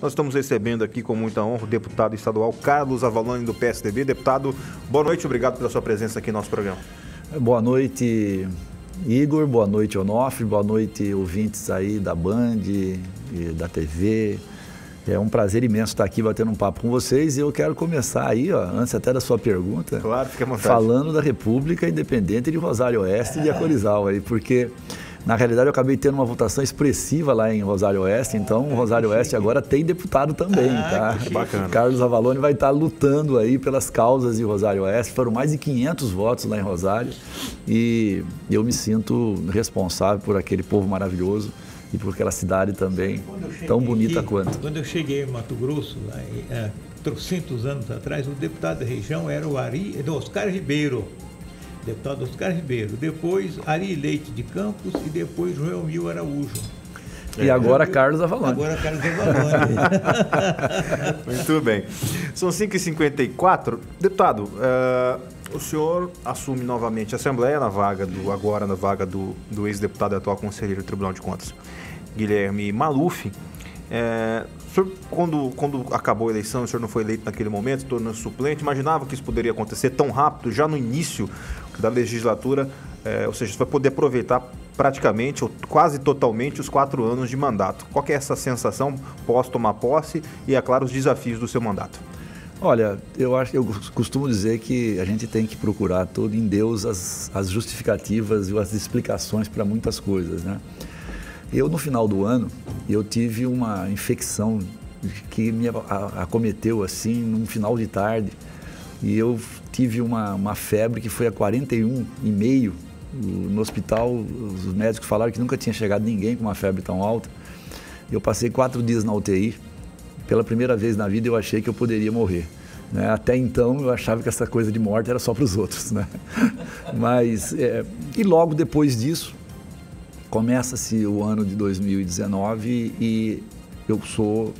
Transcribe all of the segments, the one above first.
Nós estamos recebendo aqui com muita honra o deputado estadual Carlos Avalone, do PSDB. Deputado, boa noite, obrigado pela sua presença aqui no nosso programa. Boa noite, Igor, boa noite, Onofre, boa noite, ouvintes aí da Band e da TV. É um prazer imenso estar aqui batendo um papo com vocês e eu quero começar aí, ó, antes até da sua pergunta, claro, fica à vontade, falando da República Independente de Rosário Oeste e de Acorizal aí, porque na realidade eu acabei tendo uma votação expressiva lá em Rosário Oeste, então o Rosário Oeste agora tem deputado também, tá? Que bacana. Carlos Avalone vai estar lutando aí pelas causas de Rosário Oeste, foram mais de 500 votos lá em Rosário e eu me sinto responsável por aquele povo maravilhoso e por aquela cidade também, tão bonita quanto. Quando eu cheguei em Mato Grosso, lá, 300 anos atrás, o deputado da região era o Oscar Ribeiro, deputado Oscar Ribeiro, depois Ari Leite de Campos e depois Joelmil Araújo. E agora Carlos Avalone. Agora Carlos Avalone. Muito bem. São 5h54. Deputado, o senhor assume novamente a Assembleia na vaga do ex-deputado e atual conselheiro do Tribunal de Contas, Guilherme Maluf. O senhor, quando acabou a eleição, o senhor não foi eleito naquele momento, tornou-se suplente, imaginava que isso poderia acontecer tão rápido, já no início da legislatura, ou seja, você vai poder aproveitar praticamente ou quase totalmente os 4 anos de mandato. Qual que é essa sensação pós tomar posse e, é claro, os desafios do seu mandato? Olha, eu costumo dizer que a gente tem que procurar todo em Deus as justificativas e as explicações para muitas coisas, né? Eu, no final do ano, eu tive uma infecção que me acometeu assim, num final de tarde, e eu tive uma febre que foi a 41,5 no hospital. Os médicos falaram que nunca tinha chegado ninguém com uma febre tão alta. Eu passei 4 dias na UTI. Pela primeira vez na vida eu achei que eu poderia morrer, né? Até então eu achava que essa coisa de morte era só para os outros, né? Mas, e logo depois disso, começa-se o ano de 2019 e eu sou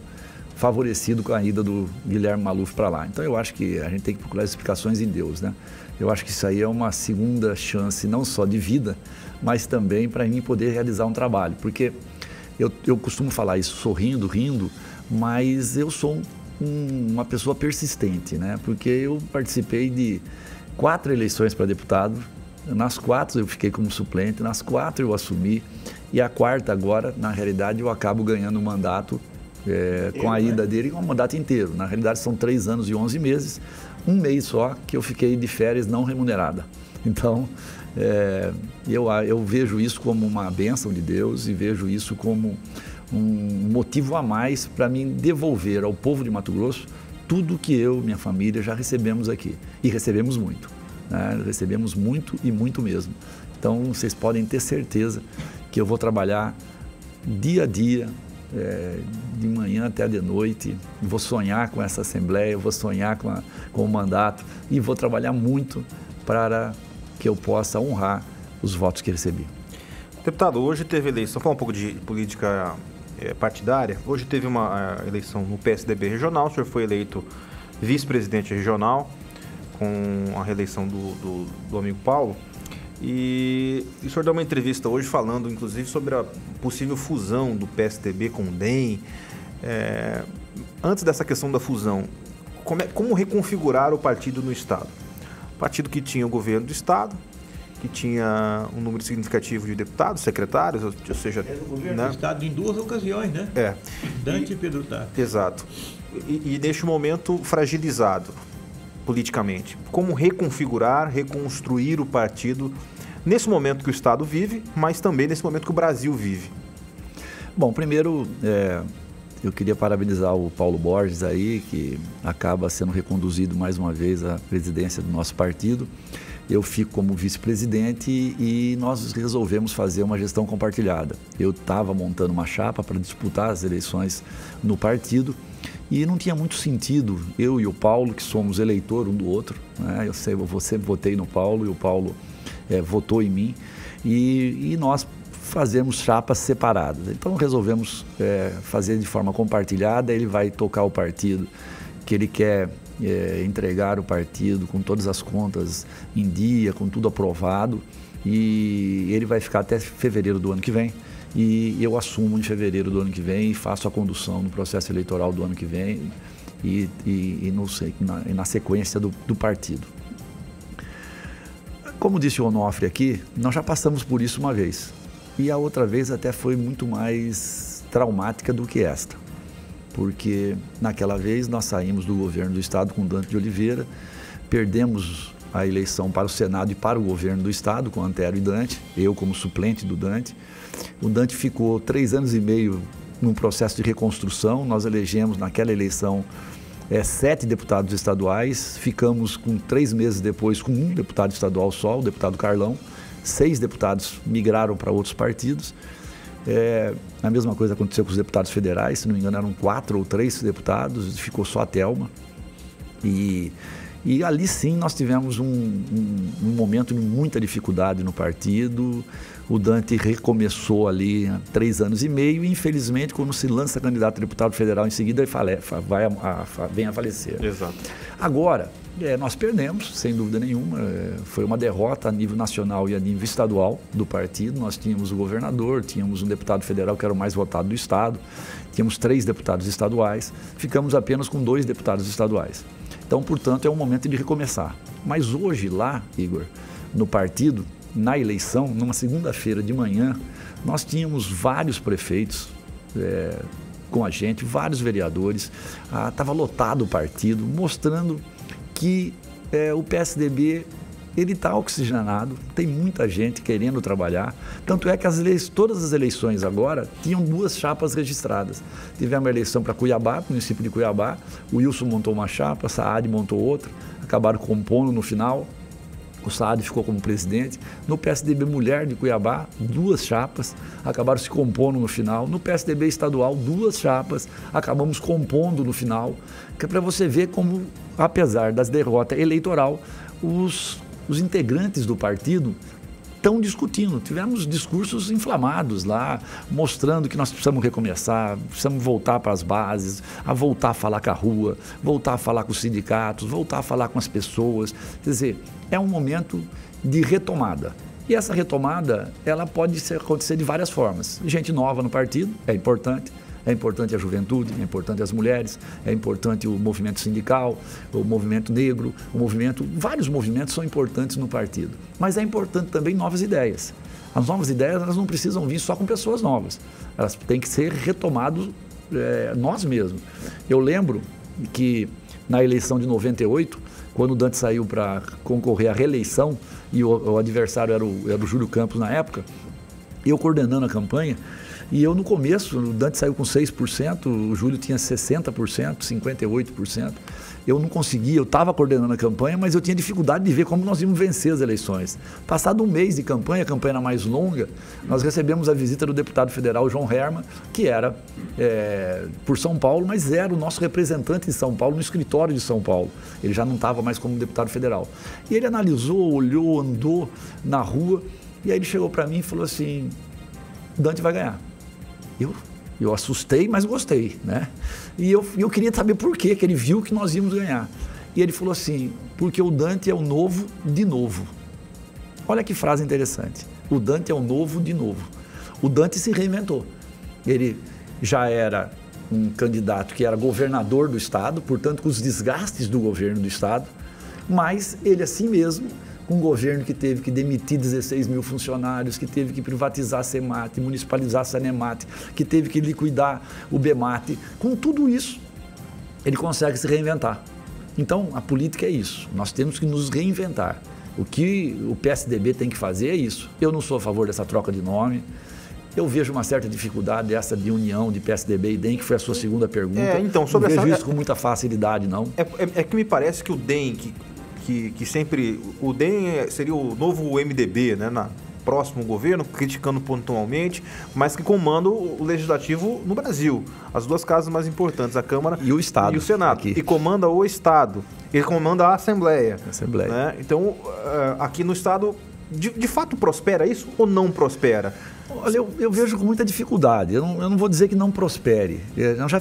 favorecido com a ida do Guilherme Maluf para lá. Então eu acho que a gente tem que procurar explicações em Deus, né? Eu acho que isso aí é uma segunda chance, não só de vida, mas também para mim poder realizar um trabalho. Porque eu costumo falar isso sorrindo, rindo, mas eu sou uma pessoa persistente, né? Porque eu participei de 4 eleições para deputado. Nas 4 eu fiquei como suplente, nas 4 eu assumi e a 4ª agora, na realidade, eu acabo ganhando um mandato com a ida dele, com um mandato inteiro. Na realidade são 3 anos e 11 meses, um mês só que eu fiquei de férias não remunerada. Então, eu vejo isso como uma bênção de Deus e vejo isso como um motivo a mais para mim devolver ao povo de Mato Grosso tudo que eu e minha família já recebemos aqui. E recebemos muito. Recebemos muito e muito mesmo. Então vocês podem ter certeza que eu vou trabalhar dia a dia, de manhã até de noite, vou sonhar com essa Assembleia, vou sonhar com o mandato e vou trabalhar muito para que eu possa honrar os votos que recebi. Deputado, hoje teve eleição, falar um pouco de política partidária, hoje teve uma eleição no PSDB regional, o senhor foi eleito vice-presidente regional, com a reeleição do amigo Paulo, e o senhor deu uma entrevista hoje falando, inclusive, sobre a possível fusão do PSDB com o DEM. Antes dessa questão da fusão, como reconfigurar o partido no Estado? Partido que tinha o governo do Estado, que tinha um número significativo de deputados, secretários, ou seja... Era o governo do Estado em 2 ocasiões, né? Dante e Pedro Tato. Exato. E neste momento fragilizado politicamente. Como reconfigurar, reconstruir o partido nesse momento que o Estado vive, mas também nesse momento que o Brasil vive? Bom, primeiro eu queria parabenizar o Paulo Borges aí, que acaba sendo reconduzido mais uma vez à presidência do nosso partido. Eu fico como vice-presidente e nós resolvemos fazer uma gestão compartilhada. Eu estava montando uma chapa para disputar as eleições no partido e não tinha muito sentido eu e o Paulo, que somos eleitor um do outro, né? Eu sempre votei no Paulo e o Paulo votou em mim e nós fazemos chapas separadas. Então resolvemos fazer de forma compartilhada. Ele vai tocar o partido que ele quer entregar o partido com todas as contas em dia, com tudo aprovado, e ele vai ficar até fevereiro do ano que vem. e eu assumo em fevereiro do ano que vem e faço a condução no processo eleitoral do ano que vem e na sequência do partido. Como disse o Onofre aqui, nós já passamos por isso uma vez. E a outra vez até foi muito mais traumática do que esta. Porque naquela vez nós saímos do governo do Estado com Dante de Oliveira, perdemos a eleição para o Senado e para o governo do Estado com Antero e Dante, eu como suplente do Dante. O Dante ficou 3 anos e meio num processo de reconstrução, nós elegemos naquela eleição 7 deputados estaduais, ficamos com 3 meses depois com 1 deputado estadual só, o deputado Carlão, 6 deputados migraram para outros partidos. A mesma coisa aconteceu com os deputados federais, se não me engano eram 4 ou 3 deputados, ficou só a Thelma. E ali sim nós tivemos um momento de muita dificuldade no partido. O Dante recomeçou ali há 3 anos e meio e infelizmente quando se lança candidato a deputado federal em seguida vem a falecer. Exato. Agora, nós perdemos, sem dúvida nenhuma, foi uma derrota a nível nacional e a nível estadual do partido. Nós tínhamos o governador, tínhamos um deputado federal que era o mais votado do estado, tínhamos 3 deputados estaduais, ficamos apenas com 2 deputados estaduais. Então, portanto, é um momento de recomeçar. Mas hoje lá, Igor, no partido, na eleição, numa segunda-feira de manhã, nós tínhamos vários prefeitos com a gente, vários vereadores, estava lotado o partido, mostrando que o PSDB ele está oxigenado, tem muita gente querendo trabalhar, tanto é que todas as eleições agora tinham 2 chapas registradas. Tivemos a eleição para Cuiabá, município de Cuiabá, o Wilson montou uma chapa, a Saad montou outra, acabaram compondo no final, o Saad ficou como presidente. No PSDB Mulher de Cuiabá, 2 chapas, acabaram se compondo no final. No PSDB estadual, 2 chapas, acabamos compondo no final, que é para você ver como, apesar das derrotas eleitoral, os integrantes do partido estão discutindo. Tivemos discursos inflamados lá, mostrando que nós precisamos recomeçar, precisamos voltar para as bases, voltar a falar com a rua, voltar a falar com os sindicatos, voltar a falar com as pessoas. Quer dizer, é um momento de retomada. E essa retomada, ela pode acontecer de várias formas. Gente nova no partido, é importante. É importante a juventude, é importante as mulheres, é importante o movimento sindical, o movimento negro, vários movimentos são importantes no partido. Mas é importante também novas ideias. As novas ideias elas não precisam vir só com pessoas novas, elas têm que ser retomadas nós mesmos. Eu lembro que na eleição de 98, quando o Dante saiu para concorrer à reeleição e o adversário era o Júlio Campos na época, eu coordenando a campanha. E eu no começo, o Dante saiu com 6%, o Júlio tinha 60%, 58%. Eu não conseguia, eu estava coordenando a campanha, mas eu tinha dificuldade de ver como nós íamos vencer as eleições. Passado um mês de campanha, a campanha era mais longa, nós recebemos a visita do deputado federal João Herman, que era por São Paulo, mas era o nosso representante em São Paulo, no escritório de São Paulo. Ele já não estava mais como deputado federal. E ele analisou, olhou, andou na rua, e aí ele chegou para mim e falou assim, Dante vai ganhar. Eu assustei, mas gostei, né? E eu queria saber por que ele viu que nós íamos ganhar. E ele falou assim, porque o Dante é o novo de novo. Olha que frase interessante. O Dante é o novo de novo. O Dante se reinventou. Ele já era um candidato que era governador do estado, portanto com os desgastes do governo do estado, mas ele assim mesmo, um governo que teve que demitir 16 mil funcionários, que teve que privatizar a CEMAT, municipalizar a Sanemat, que teve que liquidar o BEMAT. Com tudo isso, ele consegue se reinventar. Então, a política é isso. Nós temos que nos reinventar. O que o PSDB tem que fazer é isso. Eu não sou a favor dessa troca de nome. Eu vejo uma certa dificuldade essa de união de PSDB e DEM, que foi a sua segunda pergunta. Então, sobre não vejo isso com muita facilidade, não. É que me parece que o DEM... Que sempre... O DEM seria o novo MDB, né, na próximo governo, criticando pontualmente, mas que comanda o legislativo no Brasil. As 2 casas mais importantes, a Câmara e o Estado, e o Senado. Aqui. E comanda o Estado. Ele comanda a Assembleia. Né? Então, aqui no Estado, de fato prospera isso ou não prospera? Olha, eu vejo com muita dificuldade. Eu não vou dizer que não prospere. Nós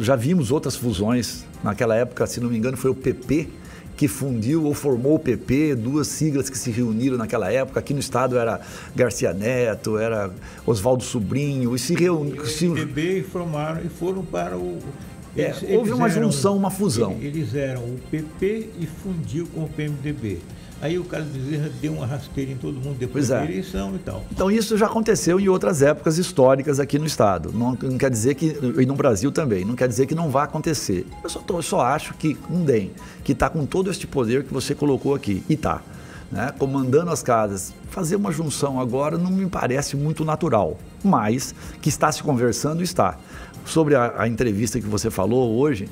já vimos outras fusões. Naquela época, se não me engano, foi o PP que fundiu ou formou o PP, duas siglas que se reuniram naquela época. Aqui no estado era Garcia Neto, era Oswaldo Sobrinho, e se reuniram. O MDB e foram para o... houve uma junção, uma fusão. Eles eram o PP e fundiu com o PMDB. Aí o Carlos Bezerra deu uma rasteira em todo mundo depois da eleição e tal. Então isso já aconteceu em outras épocas históricas aqui no estado. Não quer dizer que, e no Brasil também, não quer dizer que não vai acontecer. Eu só acho que um DEM, que está com todo este poder que você colocou aqui, e está, né, comandando as casas, fazer uma junção agora não me parece muito natural, mas que está se conversando, está. Sobre a entrevista que você falou hoje,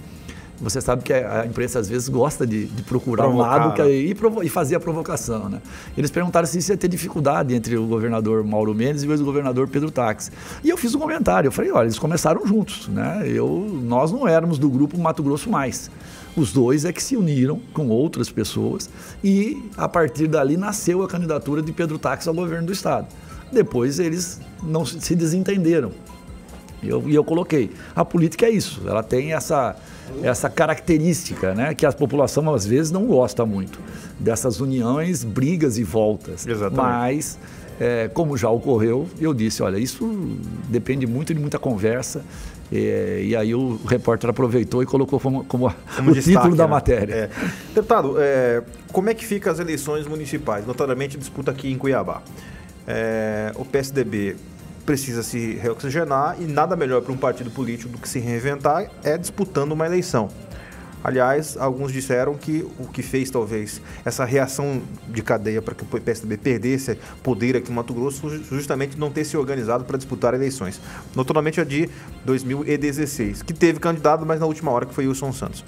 você sabe que a imprensa às vezes gosta de procurar provocar, um lado e fazer a provocação, né? Eles perguntaram se isso ia ter dificuldade entre o governador Mauro Mendes e o ex-governador Pedro Táxi. E eu fiz um comentário, eu falei, olha, eles começaram juntos, né? Nós não éramos do grupo Mato Grosso Mais. Os dois é que se uniram com outras pessoas e a partir dali nasceu a candidatura de Pedro Táxi ao governo do estado. Depois eles não se desentenderam. E eu coloquei, a política é isso, ela tem essa característica, né, que a população às vezes não gosta muito, dessas uniões, brigas e voltas. Exatamente. Mas, como já ocorreu, eu disse, olha, isso depende muito de muita conversa, e aí o repórter aproveitou e colocou como o destaque, título da né? matéria. Deputado, como é que ficam as eleições municipais, notadamente disputa aqui em Cuiabá? O PSDB precisa se reoxigenar e nada melhor para um partido político do que se reinventar é disputando uma eleição. Aliás, alguns disseram que o que fez talvez essa reação de cadeia para que o PSDB perdesse poder aqui no Mato Grosso justamente não ter se organizado para disputar eleições. Notoriamente a de 2016, que teve candidato, mas na última hora que foi Wilson Santos.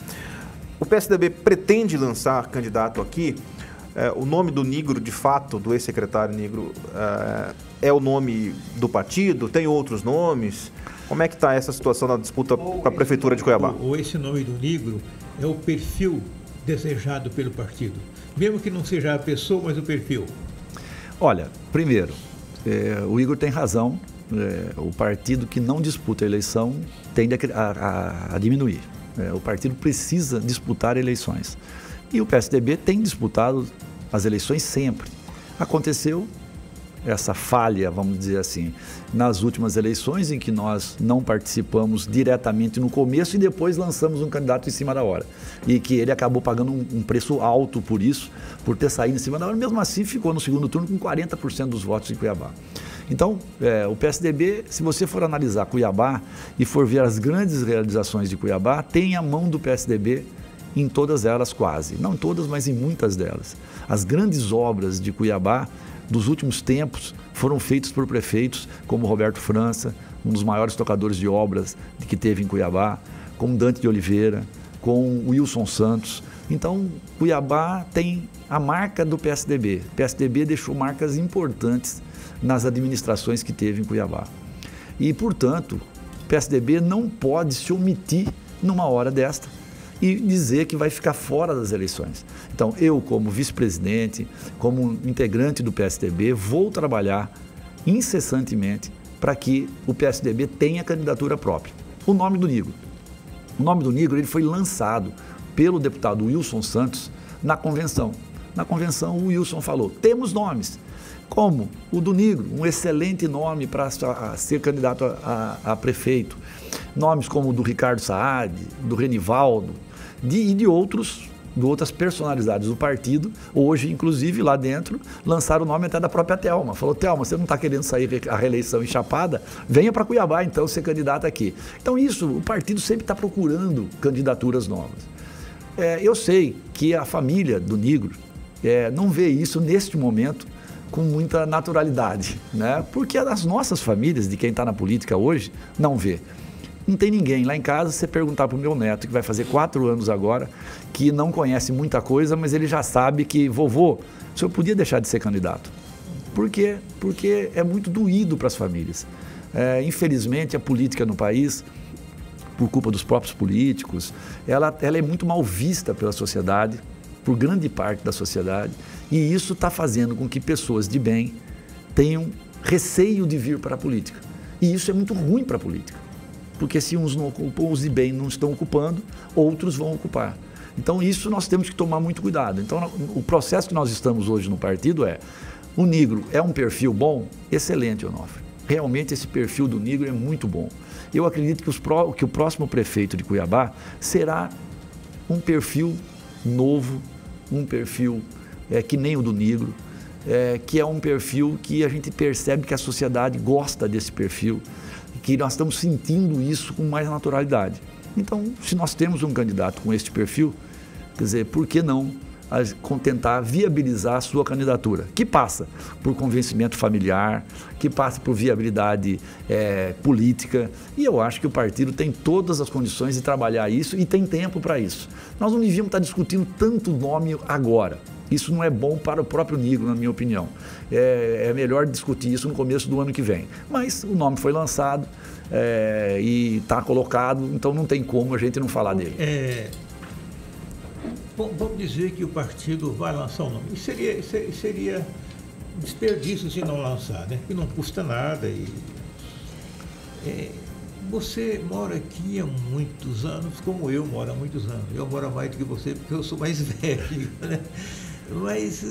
O PSDB pretende lançar candidato aqui. O nome do Nigro, de fato, do ex-secretário Nigro, é o nome do partido? Tem outros nomes? Como é que está essa situação na disputa para a Prefeitura de Cuiabá? Ou esse nome do Nigro é o perfil desejado pelo partido? Mesmo que não seja a pessoa, mas o perfil. Olha, primeiro, o Igor tem razão. O partido que não disputa a eleição tende a diminuir. O partido precisa disputar eleições. E o PSDB tem disputado as eleições sempre. Aconteceu essa falha, vamos dizer assim, nas últimas eleições em que nós não participamos diretamente no começo e depois lançamos um candidato em cima da hora. E que ele acabou pagando um preço alto por isso, por ter saído em cima da hora. Mesmo assim, ficou no segundo turno com 40% dos votos em Cuiabá. Então, o PSDB, se você for analisar Cuiabá e for ver as grandes realizações de Cuiabá, tem a mão do PSDB em todas elas quase, não todas, mas em muitas delas. As grandes obras de Cuiabá dos últimos tempos foram feitas por prefeitos como Roberto França, um dos maiores tocadores de obras que teve em Cuiabá, com Dante de Oliveira, com Wilson Santos. Então, Cuiabá tem a marca do PSDB. O PSDB deixou marcas importantes nas administrações que teve em Cuiabá. E, portanto, o PSDB não pode se omitir numa hora desta e dizer que vai ficar fora das eleições. Então, eu, como vice-presidente, como integrante do PSDB, vou trabalhar incessantemente para que o PSDB tenha candidatura própria. O nome do Nigro. O nome do Nigro ele foi lançado pelo deputado Wilson Santos na convenção. Na convenção, o Wilson falou, temos nomes, como o do Nigro, um excelente nome para ser candidato a prefeito. Nomes como o do Ricardo Saad, do Renivaldo, e de outras personalidades do partido. Hoje, inclusive, lá dentro, lançaram o nome até da própria Thelma. Falou, Thelma, você não está querendo sair a reeleição enchapada? Venha para Cuiabá, então, ser candidata aqui. Então, isso, o partido sempre está procurando candidaturas novas. Eu sei que a família do Nigro não vê isso, neste momento, com muita naturalidade, né? Porque as nossas famílias, de quem está na política hoje, não vê. Não tem ninguém. Lá em casa, você perguntar para o meu neto, que vai fazer 4 anos agora, que não conhece muita coisa, mas ele já sabe que, vovô, o senhor podia deixar de ser candidato. Por quê? Porque é muito doído para as famílias. Infelizmente, a política no país, por culpa dos próprios políticos, ela é muito mal vista pela sociedade, por grande parte da sociedade, e isso está fazendo com que pessoas de bem tenham receio de vir para a política. E isso é muito ruim para a política. Porque se uns não ocupam, os de bem não estão ocupando, outros vão ocupar. Então, isso nós temos que tomar muito cuidado. Então, o processo que nós estamos hoje no partido o Nigro é um perfil bom? Excelente, Onofre. Realmente, esse perfil do Nigro é muito bom. Eu acredito que o próximo prefeito de Cuiabá será um perfil novo, um perfil que nem o do Nigro, que é um perfil que a gente percebe que a sociedade gosta desse perfil, que nós estamos sentindo isso com mais naturalidade. Então, se nós temos um candidato com este perfil, quer dizer, por que não tentar viabilizar a sua candidatura, que passa por convencimento familiar, que passa por viabilidade política, e eu acho que o partido tem todas as condições de trabalhar isso e tem tempo para isso. Nós não devíamos estar discutindo tanto nome agora. Isso não é bom para o próprio Nigro, na minha opinião. É melhor discutir isso no começo do ano que vem. Mas o nome foi lançado e está colocado, então não tem como a gente não falar dele. Vamos dizer que o partido vai lançar o nome. Isso seria desperdício se não lançar, né? Que não custa nada. Você mora aqui há muitos anos, como eu moro há muitos anos. Eu moro mais do que você porque eu sou mais velho, né? Mas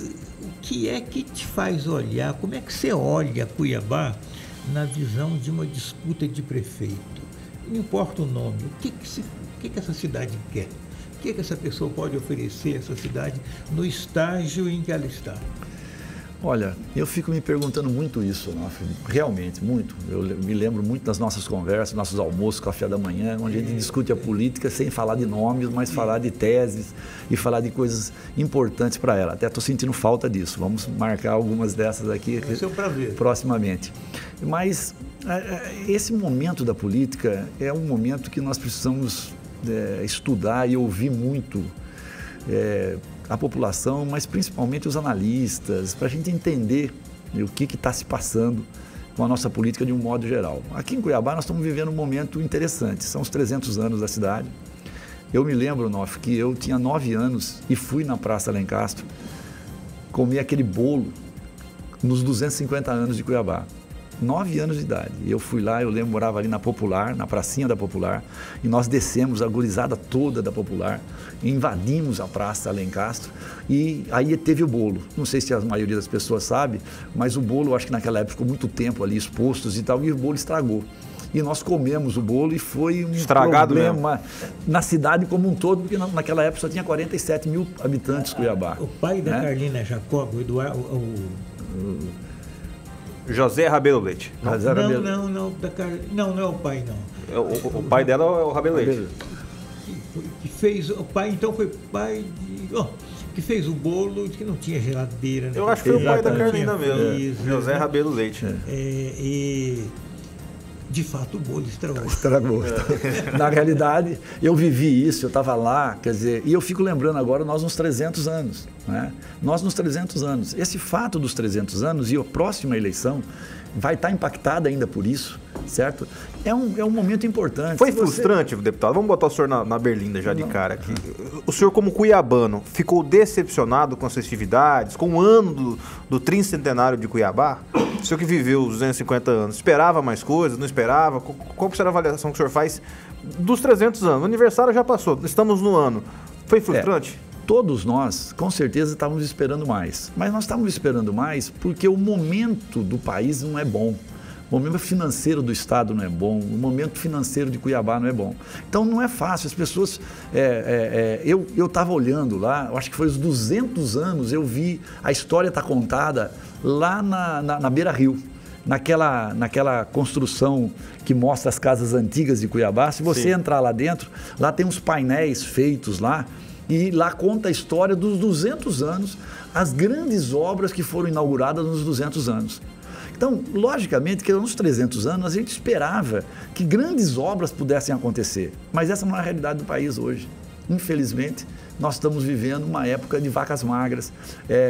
o que é que te faz olhar? Como é que você olha Cuiabá na visão de uma disputa de prefeito? Não importa o nome, o que essa cidade quer? O que essa pessoa pode oferecer a essa cidade no estágio em que ela está? Olha, eu fico me perguntando muito isso, Onofre, realmente, muito. Eu me lembro muito das nossas conversas, nossos almoços, café da manhã, onde a gente discute a política sem falar de nomes, mas falar de teses e falar de coisas importantes para ela. Até estou sentindo falta disso. Vamos marcar algumas dessas aqui proximamente. Mas esse momento da política é um momento que nós precisamos estudar e ouvir muito a população, mas principalmente os analistas, para a gente entender o que está se passando com a nossa política de um modo geral. Aqui em Cuiabá nós estamos vivendo um momento interessante, são os 300 anos da cidade. Eu me lembro, Onofre, que eu tinha 9 anos e fui na Praça Alencastro comer aquele bolo nos 250 anos de Cuiabá. 9 anos de idade. Eu fui lá, eu lembro, morava ali na Popular, na pracinha da Popular, e nós descemos a gurizada toda da Popular, invadimos a Praça Alencastro, e aí teve o bolo. Não sei se a maioria das pessoas sabe, mas o bolo, eu acho que naquela época ficou muito tempo ali expostos e tal, e o bolo estragou. E nós comemos o bolo e foi um problema mesmo na cidade como um todo, porque naquela época só tinha 47 mil habitantes Cuiabá. O pai da Carlina Jacob, o Eduardo... José Rabelo Leite. Não é o pai, não. O pai dela é o Rabelo Leite. Que fez, o pai, então foi pai de... que fez o bolo, que não tinha geladeira. Né? Eu acho que foi o pai da Carlina mesmo. José Rabelo Leite. E... de fato, o bolo estragou. Na realidade, eu vivi isso, eu estava lá, quer dizer, e eu fico lembrando agora, nós nos 300 anos, né? Nós nos 300 anos. Esse fato dos 300 anos e a próxima eleição vai estar impactada ainda por isso, certo? É um momento importante. Foi frustrante, deputado? Vamos botar o senhor na berlinda já de cara aqui. O senhor, como cuiabano, ficou decepcionado com as festividades, com o ano do tricentenário de Cuiabá? O senhor que viveu os 250 anos, esperava mais coisas, não esperava? Qual será a avaliação que o senhor faz dos 300 anos? O aniversário já passou, estamos no ano. Foi frustrante? Todos nós, com certeza, estávamos esperando mais. Mas nós estávamos esperando mais porque o momento do país não é bom. O momento financeiro do Estado não é bom, o momento financeiro de Cuiabá não é bom. Então não é fácil, as pessoas... eu estava olhando lá, eu acho que foi os 200 anos, eu vi a história está contada lá na Beira Rio, naquela construção que mostra as casas antigas de Cuiabá. Se você entrar lá dentro, lá tem uns painéis feitos lá, e lá conta a história dos 200 anos, as grandes obras que foram inauguradas nos 200 anos. Então, logicamente, que nos 300 anos a gente esperava que grandes obras pudessem acontecer, mas essa não é a realidade do país hoje. Infelizmente, nós estamos vivendo uma época de vacas magras,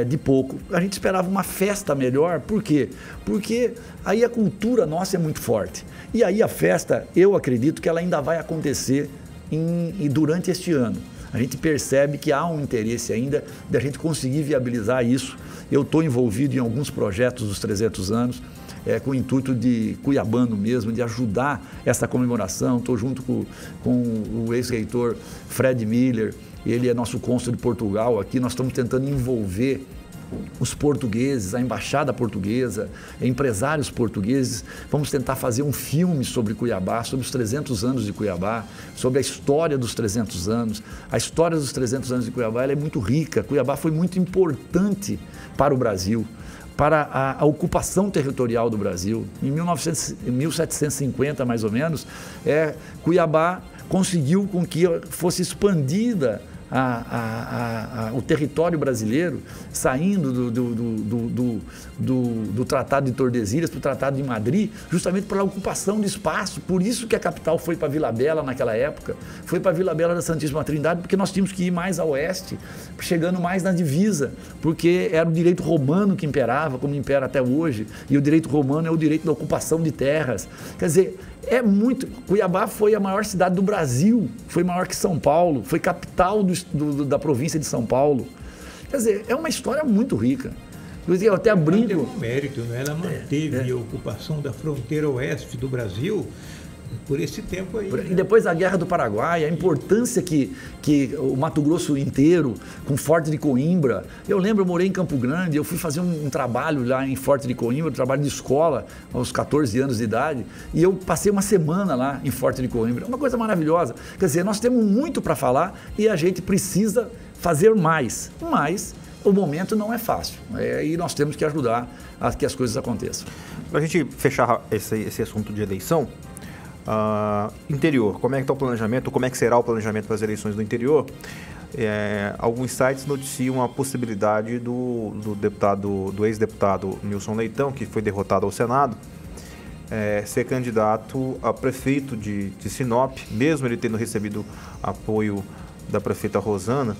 de pouco. A gente esperava uma festa melhor, por quê? Porque aí a cultura nossa é muito forte. E aí a festa, eu acredito que ela ainda vai acontecer durante este ano. A gente percebe que há um interesse ainda de a gente conseguir viabilizar isso. Eu estou envolvido em alguns projetos dos 300 anos. com o intuito de cuiabano mesmo, de ajudar essa comemoração. Estou junto com o ex-reitor Fred Miller, ele é nosso cônsul de Portugal aqui, nós estamos tentando envolver os portugueses, a embaixada portuguesa, empresários portugueses. Vamos tentar fazer um filme sobre Cuiabá, sobre os 300 anos de Cuiabá, sobre a história dos 300 anos. A história dos 300 anos de Cuiabá ela é muito rica. Cuiabá foi muito importante para o Brasil, para a ocupação territorial do Brasil. Em 1750, mais ou menos, Cuiabá conseguiu com que fosse expandida o território brasileiro, saindo do Tratado de Tordesilhas para o Tratado de Madrid, justamente pela ocupação de espaço. Por isso que a capital foi para Vila Bela naquela época, foi para Vila Bela da Santíssima Trindade, porque nós tínhamos que ir mais a oeste, chegando mais na divisa, porque era o direito romano que imperava, como impera até hoje, e o direito romano é o direito da ocupação de terras. Quer dizer, Cuiabá foi a maior cidade do Brasil, foi maior que São Paulo, foi capital da província de São Paulo. Quer dizer, é uma história muito rica. Eu até brinco. Teve um mérito, né? Ela manteve a ocupação da fronteira oeste do Brasil por esse tempo aí. E depois da Guerra do Paraguai, a importância que o Mato Grosso inteiro, com Forte de Coimbra. Eu lembro, eu morei em Campo Grande, eu fui fazer um trabalho lá em Forte de Coimbra, um trabalho de escola, aos 14 anos de idade, e eu passei uma semana lá em Forte de Coimbra. Uma coisa maravilhosa. Quer dizer, nós temos muito para falar e a gente precisa fazer mais. Mas o momento não é fácil. E nós temos que ajudar a que as coisas aconteçam. Para a gente fechar esse assunto de eleição, interior, como é que está o planejamento, como é que será o planejamento para as eleições do interior? Alguns sites noticiam a possibilidade do ex-deputado Nilson Leitão, que foi derrotado ao Senado, ser candidato a prefeito de Sinop, mesmo ele tendo recebido apoio da prefeita Rosana.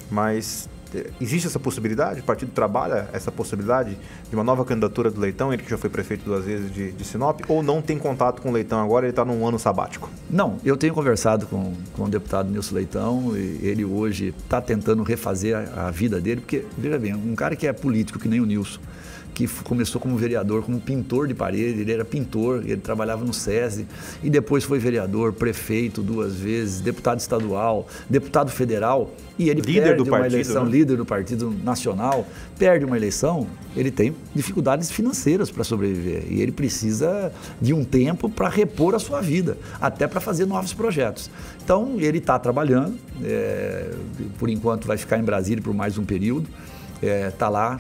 Mas existe essa possibilidade? O partido trabalha essa possibilidade de uma nova candidatura do Leitão, ele que já foi prefeito 2 vezes de Sinop, ou não tem contato com o Leitão agora, ele está num ano sabático? Não, eu tenho conversado com o deputado Nilson Leitão, e ele hoje está tentando refazer a vida dele, porque, veja bem, um cara que é político, que nem o Nilson, que começou como vereador, como pintor de parede, ele era pintor, ele trabalhava no SESI, e depois foi vereador, prefeito 2 vezes, deputado estadual, deputado federal, e ele perde uma eleição, né? Líder do Partido Nacional, perde uma eleição, ele tem dificuldades financeiras para sobreviver, e ele precisa de um tempo para repor a sua vida, até para fazer novos projetos. Então, ele está trabalhando, por enquanto vai ficar em Brasília por mais um período, está lá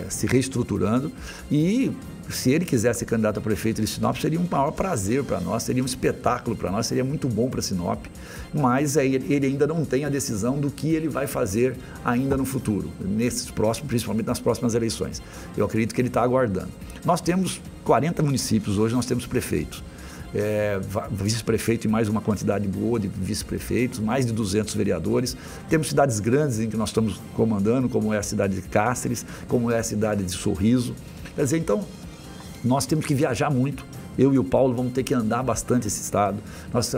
se reestruturando, e se ele quiser ser candidato a prefeito de Sinop, seria um maior prazer para nós, seria um espetáculo para nós, seria muito bom para Sinop, mas ele ainda não tem a decisão do que ele vai fazer ainda no futuro, principalmente nas próximas eleições. Eu acredito que ele está aguardando. Nós temos 40 municípios hoje, nós temos prefeitos. Vice-prefeito e mais uma quantidade boa de vice-prefeitos, mais de 200 vereadores. Temos cidades grandes em que nós estamos comandando, como é a cidade de Cáceres, como é a cidade de Sorriso. Quer dizer, então, nós temos que viajar muito. Eu e o Paulo vamos ter que andar bastante esse estado.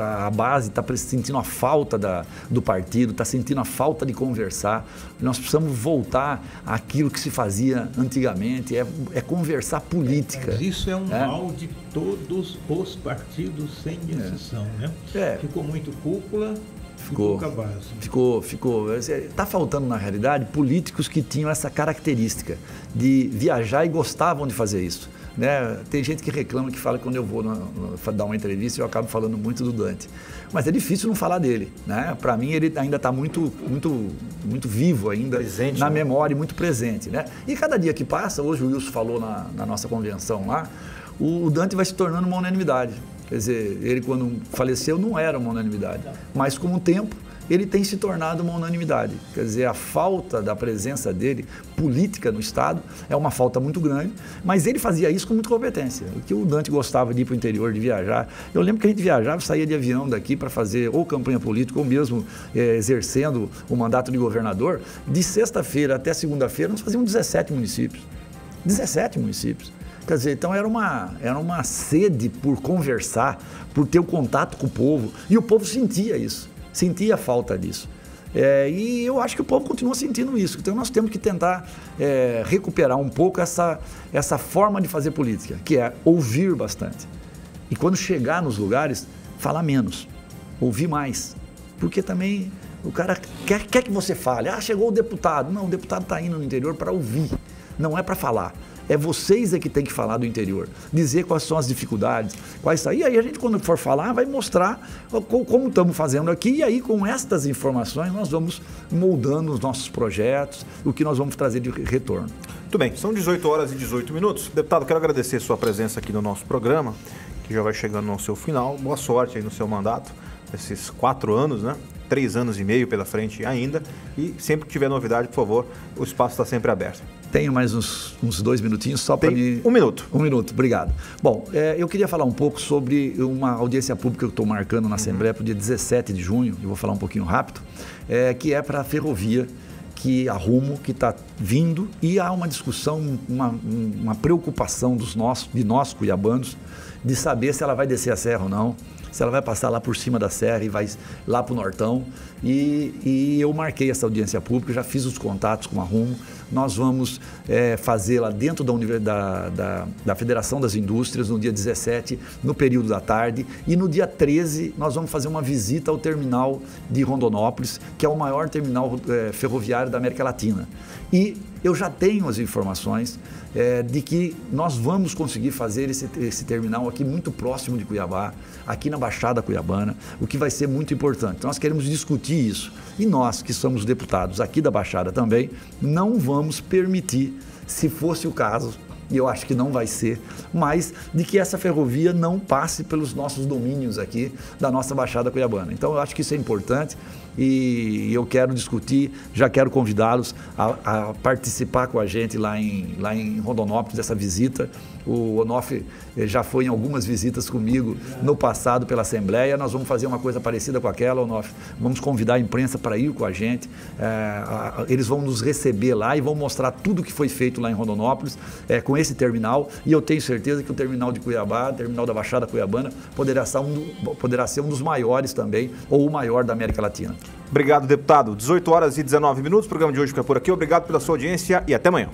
A base está sentindo a falta do partido, está sentindo a falta de conversar. Nós precisamos voltar àquilo que se fazia antigamente, é conversar política. Mas isso é um mal de todos os partidos, sem exceção, né? Ficou muito cúpula. Ficou base. Ficou. Está faltando, na realidade, políticos que tinham essa característica de viajar e gostavam de fazer isso. Né? Tem gente que reclama, que fala que quando eu vou dar uma entrevista eu acabo falando muito do Dante, mas é difícil não falar dele, né? Para mim ele ainda está muito vivo ainda, presente, na memória, muito presente, né? E cada dia que passa, hoje o Wilson falou na nossa convenção lá, o Dante vai se tornando uma unanimidade. Quer dizer, ele quando faleceu não era uma unanimidade, mas com o tempo ele tem se tornado uma unanimidade. Quer dizer, a falta da presença dele, política no Estado, é uma falta muito grande, mas ele fazia isso com muita competência. O que o Dante gostava de ir para o interior, de viajar. Eu lembro que a gente viajava, saía de avião daqui para fazer ou campanha política, ou mesmo exercendo o mandato de governador. De sexta-feira até segunda-feira, nós fazíamos 17 municípios. 17 municípios. Quer dizer, então era uma sede por conversar, por ter o contato com o povo, e o povo sentia isso. Sentia a falta disso. E eu acho que o povo continua sentindo isso. Então nós temos que tentar recuperar um pouco essa forma de fazer política, que é ouvir bastante. E quando chegar nos lugares, falar menos, ouvir mais. Porque também o cara quer que você fale. Chegou o deputado. Não, o deputado está indo no interior para ouvir, não é para falar. É vocês que tem que falar do interior, dizer quais são as dificuldades, quais são. E aí a gente, quando for falar, vai mostrar como estamos fazendo aqui, e aí com estas informações nós vamos moldando os nossos projetos, o que nós vamos trazer de retorno. Muito bem, são 18 horas e 18 minutos. Deputado, quero agradecer a sua presença aqui no nosso programa, que já vai chegando ao seu final. Boa sorte aí no seu mandato, esses 4 anos, né? 3 anos e meio pela frente ainda, e sempre que tiver novidade, por favor, o espaço está sempre aberto. Tenho mais uns 2 minutinhos só para me... 1 minuto. 1 minuto, obrigado. Bom, eu queria falar um pouco sobre uma audiência pública que eu estou marcando na Assembleia para o dia 17 de junho, eu vou falar um pouquinho rápido, que é para a ferrovia, que a Rumo, que está vindo, e há uma discussão, uma preocupação de nós cuiabanos, de saber se ela vai descer a serra ou não, se ela vai passar lá por cima da serra e vai lá para o Nortão. E eu marquei essa audiência pública, já fiz os contatos com a Rumo. Nós vamos fazer lá dentro da Federação das Indústrias, no dia 17, no período da tarde. E no dia 13, nós vamos fazer uma visita ao terminal de Rondonópolis, que é o maior terminal ferroviário da América Latina. E eu já tenho as informações de que nós vamos conseguir fazer esse terminal aqui muito próximo de Cuiabá, aqui na Baixada Cuiabana, o que vai ser muito importante. Nós queremos discutir isso. E nós, que somos deputados aqui da Baixada também, não vamos permitir, se fosse o caso, e eu acho que não vai ser, mas de que essa ferrovia não passe pelos nossos domínios aqui da nossa Baixada Cuiabana. Então eu acho que isso é importante e eu quero discutir, já quero convidá-los a participar com a gente lá em Rondonópolis, dessa visita. O Onofre já foi em algumas visitas comigo no passado pela Assembleia. Nós vamos fazer uma coisa parecida com aquela, Onofre. Vamos convidar a imprensa para ir com a gente. Eles vão nos receber lá e vão mostrar tudo o que foi feito lá em Rondonópolis com esse terminal. E eu tenho certeza que o terminal de Cuiabá, o terminal da Baixada Cuiabana, poderá ser um dos maiores também, ou o maior da América Latina. Obrigado, deputado. 18 horas e 19 minutos. O programa de hoje fica por aqui. Obrigado pela sua audiência e até amanhã.